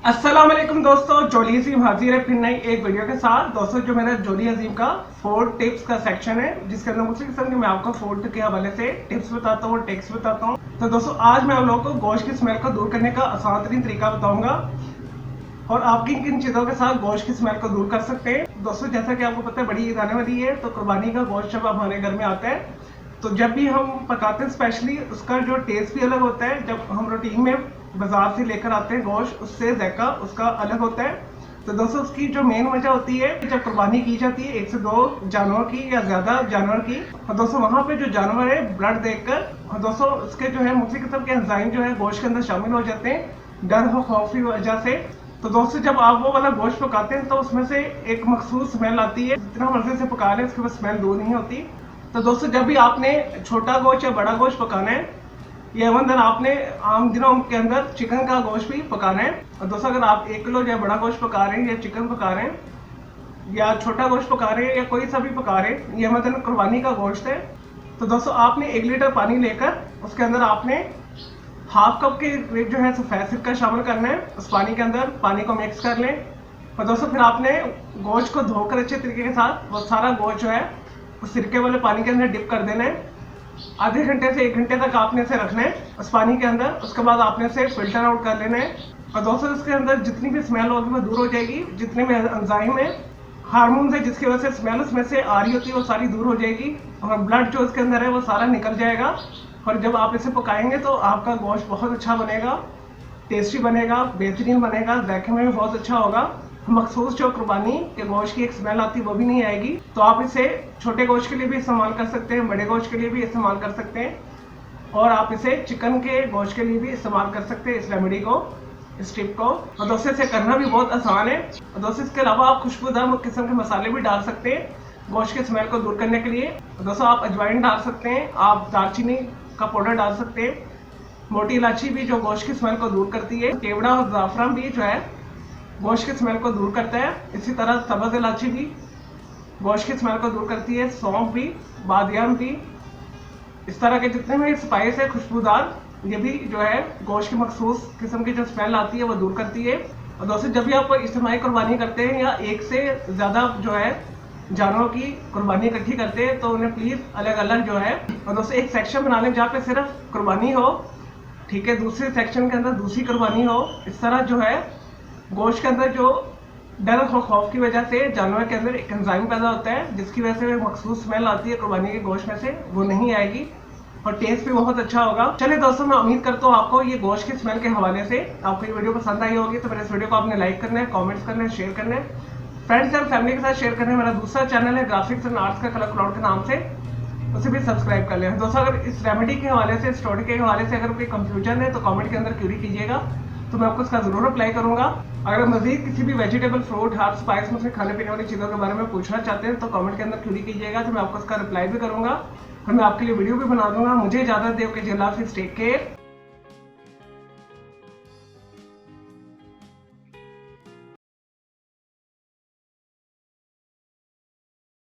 अस्सलाम वालेकुम दोस्तों, जोली अजीम हाजिर है फिर नई एक वीडियो के साथ। दोस्तों जो मेरा जोली अजीम का फूड टिप्स का सेक्शन है, जिसके अंदर मुख्तलिफ किस्म के मैं आपको फूड के हवाले से टिप्स बताता हूँ, टिप्स बताता हूँ। तो दोस्तों आज मैं आप लोगों को गोश्त की स्मेल को दूर करने का आसान तरीन तरीका बताऊंगा और आप किन किन चीज़ों के साथ गोश्त की स्मेल को दूर कर सकते हैं। दोस्तों जैसा कि आपको पता है, बड़ी ईद आने वाली है, तो कुर्बानी का गोश्त जब हमारे घर में आता है तो जब भी हम पकाते हैं स्पेशली उसका जो टेस्ट भी अलग होता है। जब हम रूटीन में बाजार से लेकर आते हैं गोश्त, उससे जायका उसका अलग होता है। तो दोस्तों उसकी जो मेन वजह होती है, जब कुर्बानी की जाती है 1 से 2 जानवर की या ज्यादा जानवर की, और दोस्तों वहां पे जो जानवर है ब्लड देखकर, और दोस्तों उसके जो है मुख्तलिफ किस्म के एंजाइम जो है गोश्त के अंदर शामिल हो जाते हैं डर और खौफ की वजह से। तो दोस्तों जब आप वो वाला गोश्त पकाते हैं तो उसमें से एक मखसूस स्मेल आती है, जितना मर्जी से पका लें उसकी स्मेल दूर नहीं होती। तो दोस्तों जब भी आपने छोटा गोश्त या बड़ा गोश्त पकाना है, या इवन आपने आम दिनों के अंदर चिकन का गोश्त भी पकाना है, और दोस्तों अगर आप 1 किलो या बड़ा गोश्त पका रहे हैं या चिकन पका रहे हैं या छोटा गोश्त पका रहे हैं या कोई सा भी पका रहे हैं, ये मतलब कुर्बानी का गोश्त है, तो दोस्तों आपने 1 लीटर पानी लेकर उसके अंदर आपने हाफ कप के जो है सफेद सिरका शामिल करना है। उस पानी के अंदर पानी को मिक्स कर लें, और दोस्तों फिर आपने गोश्त को धोकर अच्छे तरीके के साथ वो सारा गोश्त जो है उस सिरके वाले पानी के अंदर डिप कर देना है। आधे घंटे से 1 घंटे तक आपने इसे रखना है उस पानी के अंदर। उसके बाद आपने इसे फिल्टर आउट कर लेना है, और दोस्तों इसके अंदर जितनी भी स्मेल होगी वो दूर हो जाएगी। जितने भी एंजाइम है, हार्मोन्स है जिसकी वजह से स्मेल उसमें से आ रही होती है, वो सारी दूर हो जाएगी, और ब्लड जो उसके अंदर है वो सारा निकल जाएगा। और जब आप इसे पकाएंगे तो आपका गोश्त बहुत अच्छा बनेगा, टेस्टी बनेगा, बेहतरीन बनेगा, जायके में भी बहुत अच्छा होगा। मखसूस जो कुर्बानी के गोश्त की एक स्मेल आती है वो भी नहीं आएगी। तो आप इसे छोटे गोश्त के लिए भी इस्तेमाल कर सकते हैं, बड़े गोश्त के लिए भी इस्तेमाल कर सकते हैं, और आप इसे चिकन के गोश्त के लिए भी इस्तेमाल कर सकते हैं इस रेमेडी को, इस टिप को। और दोस्तों इसे करना भी बहुत आसान है। और दोस्तों इसके अलावा आप खुशबूदार किस्म के मसाले भी डाल सकते हैं गोश्त की स्मेल को दूर करने के लिए। दोस्तों आप अजवाइन डाल सकते हैं, आप दालचीनी का पाउडर डाल सकते हैं, मोटी इलायची भी जो गोश्त की स्मेल को दूर करती है, केवड़ा और जाफरान भी जो है गोश्त की स्मेल को दूर करता है। इसी तरह सब्ज़ इलायची भी गोश्त की स्मेल को दूर करती है, सौंफ भी, बादियाम भी, इस तरह के जितने भी स्पाइस है खुशबूदार, ये भी जो है गोश्त की मखसूस किस्म की जो स्मेल आती है वो दूर करती है। और दोस्तों जब भी आप इज्तिमाई कुर्बानी करते हैं या एक से ज़्यादा जो है जानवरों की कुर्बानी इकट्ठी करते हैं, तो उन्हें प्लीज़ अलग अलग जो है, और दोस्तों एक सेक्शन बना लें जहाँ पे सिर्फ कुर्बानी हो, ठीक है, दूसरे सेक्शन के अंदर दूसरी कुर्बानी हो। इस तरह जो है गोश्त के अंदर जो डर और खौफ की वजह से जानवर के अंदर एक एंजाइम पैदा होता है, जिसकी वजह से मखसूस स्मेल आती है कुर्बानी के गोश्त में से, वो नहीं आएगी और टेस्ट भी बहुत अच्छा होगा। चलिए दोस्तों, मैं उम्मीद करता हूँ आपको ये गोश्त की स्मेल के हवाले से आपको ये वीडियो पसंद आई होगी। तो मेरे इस वीडियो को आपने लाइक करना है, कॉमेंट्स करना है, शेयर करना है, फ्रेंड्स और फैमिली के साथ शेयर करना है। मेरा दूसरा चैनल है ग्राफिक्स एंड आर्ट्स का कलर क्लाउड के नाम से, उसे भी सब्सक्राइब कर लें। दोस्तों अगर इस रेमेडी के हवाले से, स्टोरी के हवाले से अगर कोई कंफ्यूजन है तो कमेंट के अंदर क्यूरी कीजिएगा, तो मैं आपको इसका जरूर अप्लाई करूंगा। अगर मजीद किसी भी वेजिटेबल, फ्रूट, हर्ब, स्पाइस में से खाने पीने वाली चीज़ों के बारे में पूछना चाहते हैं तो कमेंट के अंदर क्यूरी कीजिएगा, तो मैं आपको इसका रिप्लाई भी करूंगा और मैं आपके लिए वीडियो भी बना दूंगा। मुझे इजाजत दें, ओके, अल्लाह हाफिज़, टेक केयर।